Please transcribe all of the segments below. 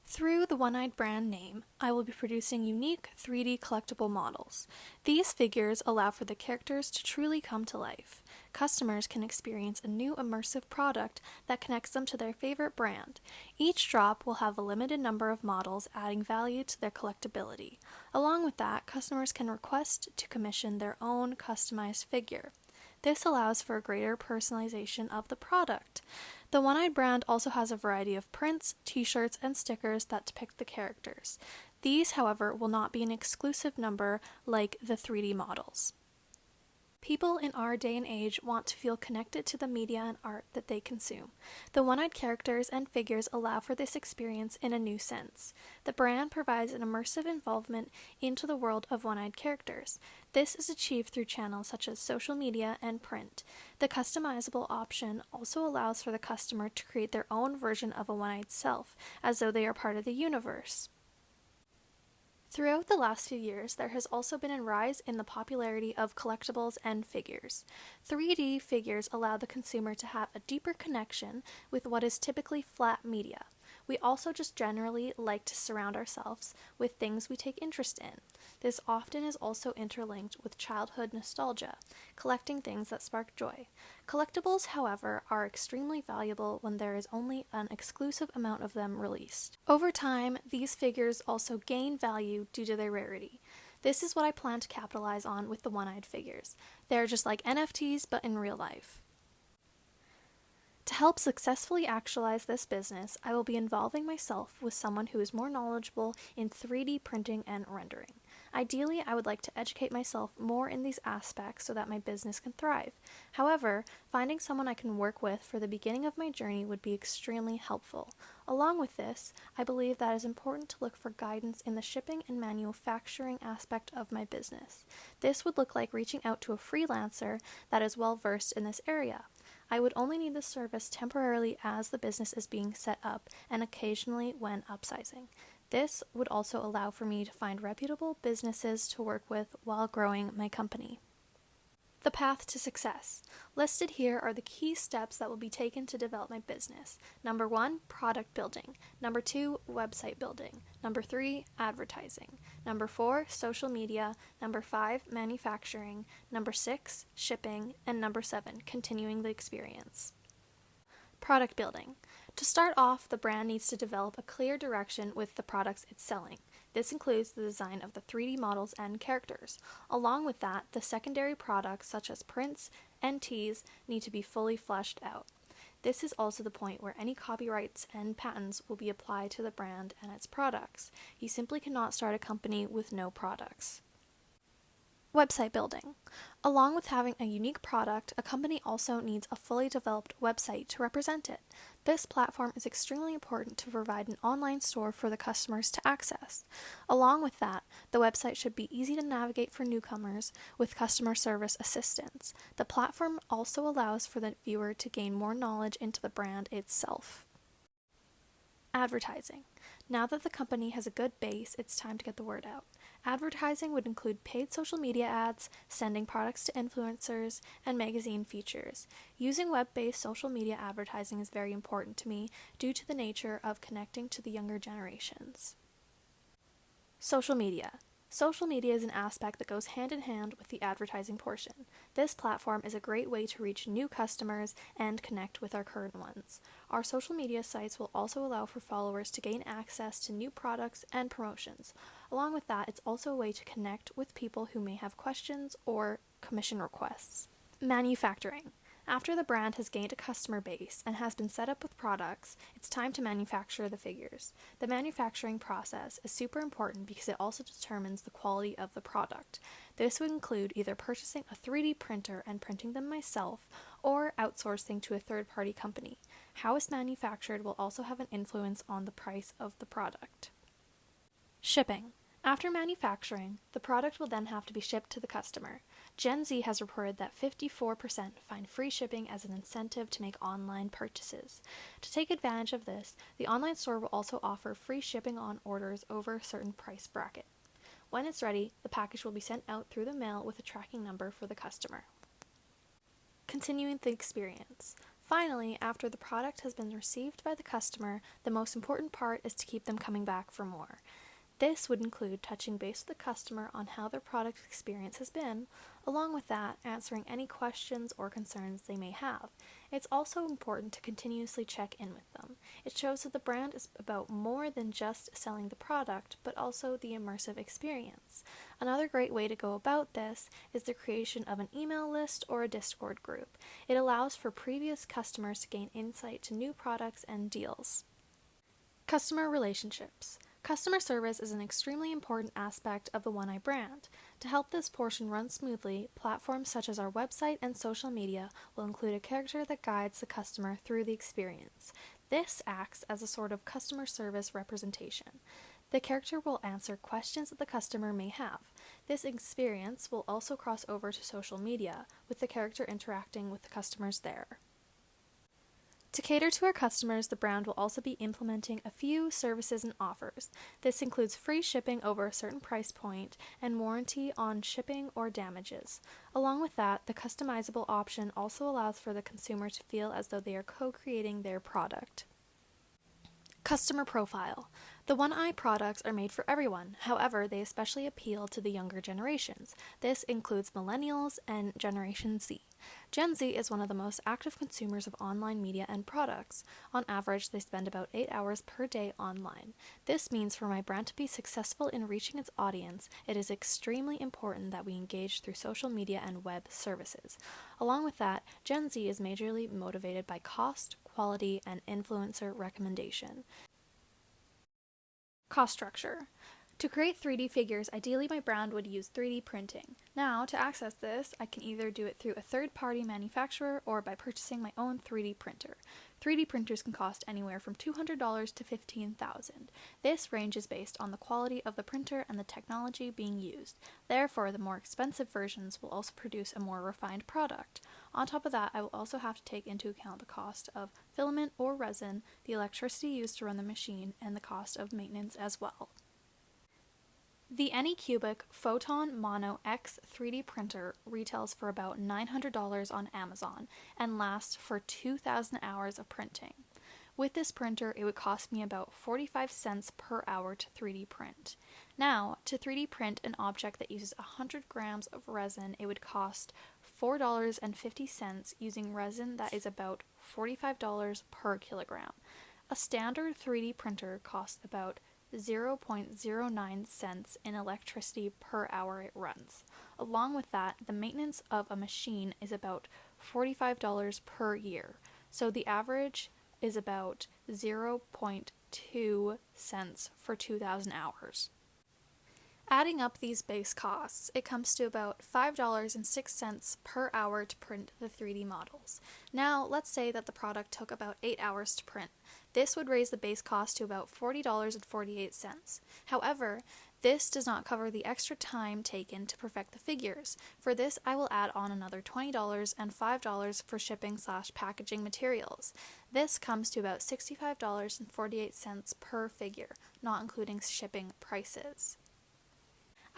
Through the One-Eyed brand name, I will be producing unique 3D collectible models. These figures allow for the characters to truly come to life. Customers can experience a new immersive product that connects them to their favorite brand. Each drop will have a limited number of models, adding value to their collectability. Along with that, customers can request to commission their own customized figure. This allows for a greater personalization of the product. The One-Eyed brand also has a variety of prints, t-shirts, and stickers that depict the characters. These, however, will not be an exclusive number like the 3D models. People in our day and age want to feel connected to the media and art that they consume. The One-Eyed characters and figures allow for this experience in a new sense. The brand provides an immersive involvement into the world of One-Eyed characters. This is achieved through channels such as social media and print. The customizable option also allows for the customer to create their own version of a One-Eyed self, as though they are part of the universe. Throughout the last few years, there has also been a rise in the popularity of collectibles and figures. 3D figures allow the consumer to have a deeper connection with what is typically flat media. We also just generally like to surround ourselves with things we take interest in. This often is also interlinked with childhood nostalgia, collecting things that spark joy. Collectibles, however, are extremely valuable when there is only an exclusive amount of them released. Over time, these figures also gain value due to their rarity. This is what I plan to capitalize on with the One-Eyed figures. They're just like NFTs, but in real life. To help successfully actualize this business, I will be involving myself with someone who is more knowledgeable in 3D printing and rendering. Ideally, I would like to educate myself more in these aspects so that my business can thrive. However, finding someone I can work with for the beginning of my journey would be extremely helpful. Along with this, I believe that it is important to look for guidance in the shipping and manufacturing aspect of my business. This would look like reaching out to a freelancer that is well versed in this area. I would only need this service temporarily as the business is being set up and occasionally when upsizing. This would also allow for me to find reputable businesses to work with while growing my company. The path to success. Listed here are the key steps that will be taken to develop my business. Number 1, product building. Number 2, website building. Number 3, advertising. Number 4, social media. Number 5, manufacturing. Number 6, shipping. And number 7, continuing the experience. Product building. To start off, the brand needs to develop a clear direction with the products it's selling. This includes the design of the 3D models and characters. Along with that, the secondary products such as prints and tees need to be fully fleshed out. This is also the point where any copyrights and patents will be applied to the brand and its products. You simply cannot start a company with no products. Website building. Along with having a unique product, a company also needs a fully developed website to represent it. This platform is extremely important to provide an online store for the customers to access. Along with that, the website should be easy to navigate for newcomers with customer service assistance. The platform also allows for the viewer to gain more knowledge into the brand itself. Advertising. Now that the company has a good base, it's time to get the word out. Advertising would include paid social media ads, sending products to influencers, and magazine features. Using web-based social media advertising is very important to me due to the nature of connecting to the younger generations. Social media. Social media is an aspect that goes hand in hand with the advertising portion. This platform is a great way to reach new customers and connect with our current ones. Our social media sites will also allow for followers to gain access to new products and promotions. Along with that, it's also a way to connect with people who may have questions or commission requests. Manufacturing. After the brand has gained a customer base and has been set up with products, it's time to manufacture the figures. The manufacturing process is super important because it also determines the quality of the product. This would include either purchasing a 3D printer and printing them myself, or outsourcing to a third-party company. How it's manufactured will also have an influence on the price of the product. Shipping. After manufacturing, the product will then have to be shipped to the customer. Gen Z has reported that 54% find free shipping as an incentive to make online purchases. To take advantage of this, the online store will also offer free shipping on orders over a certain price bracket. When it's ready, the package will be sent out through the mail with a tracking number for the customer. Continuing the experience. Finally, after the product has been received by the customer, the most important part is to keep them coming back for more. This would include touching base with the customer on how their product experience has been, along with that, answering any questions or concerns they may have. It's also important to continuously check in with them. It shows that the brand is about more than just selling the product, but also the immersive experience. Another great way to go about this is the creation of an email list or a Discord group. It allows for previous customers to gain insight to new products and deals. Customer relationships. Customer service is an extremely important aspect of the One Eye brand. To help this portion run smoothly, platforms such as our website and social media will include a character that guides the customer through the experience. This acts as a sort of customer service representation. The character will answer questions that the customer may have. This experience will also cross over to social media, with the character interacting with the customers there. To cater to our customers, the brand will also be implementing a few services and offers. This includes free shipping over a certain price point and warranty on shipping or damages. Along with that, the customizable option also allows for the consumer to feel as though they are co-creating their product. Customer profile. The One Eye products are made for everyone, however, they especially appeal to the younger generations. This includes millennials and Generation Z. Gen Z is one of the most active consumers of online media and products. On average, they spend about 8 hours per day online. This means for my brand to be successful in reaching its audience, it is extremely important that we engage through social media and web services. Along with that, Gen Z is majorly motivated by cost, quality, and influencer recommendation. Cost structure. To create 3D figures, ideally my brand would use 3D printing. Now, to access this, I can either do it through a third-party manufacturer or by purchasing my own 3D printer. 3D printers can cost anywhere from $200 to $15,000. This range is based on the quality of the printer and the technology being used. Therefore, the more expensive versions will also produce a more refined product. On top of that, I will also have to take into account the cost of filament or resin, the electricity used to run the machine, and the cost of maintenance as well. The Anycubic Photon Mono X 3D printer retails for about $900 on Amazon and lasts for 2,000 hours of printing. With this printer, it would cost me about 45 cents per hour to 3D print. Now, to 3D print an object that uses 100 grams of resin, it would cost $4.50 using resin that is about $45 per kilogram. A standard 3D printer costs about 0.09 cents in electricity per hour it runs. Along with that, the maintenance of a machine is about $45 per year, so the average is about 0.2 cents for 2,000 hours. Adding up these base costs, it comes to about $5.06 per hour to print the 3D models. Now, let's say that the product took about 8 hours to print. This would raise the base cost to about $40.48. However, this does not cover the extra time taken to perfect the figures. For this, I will add on another $20 and $5 for shipping/packaging materials. This comes to about $65.48 per figure, not including shipping prices.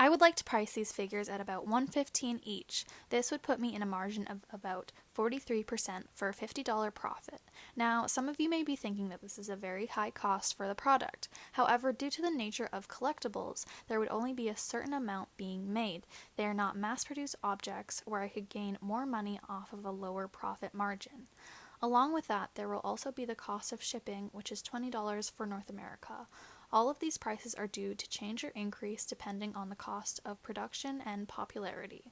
I would like to price these figures at about $115 each. This would put me in a margin of about 43% for a $50 profit. Now, some of you may be thinking that this is a very high cost for the product. However, due to the nature of collectibles, there would only be a certain amount being made. They are not mass-produced objects where I could gain more money off of a lower profit margin. Along with that, there will also be the cost of shipping, which is $20 for North America. All of these prices are due to change or increase depending on the cost of production and popularity.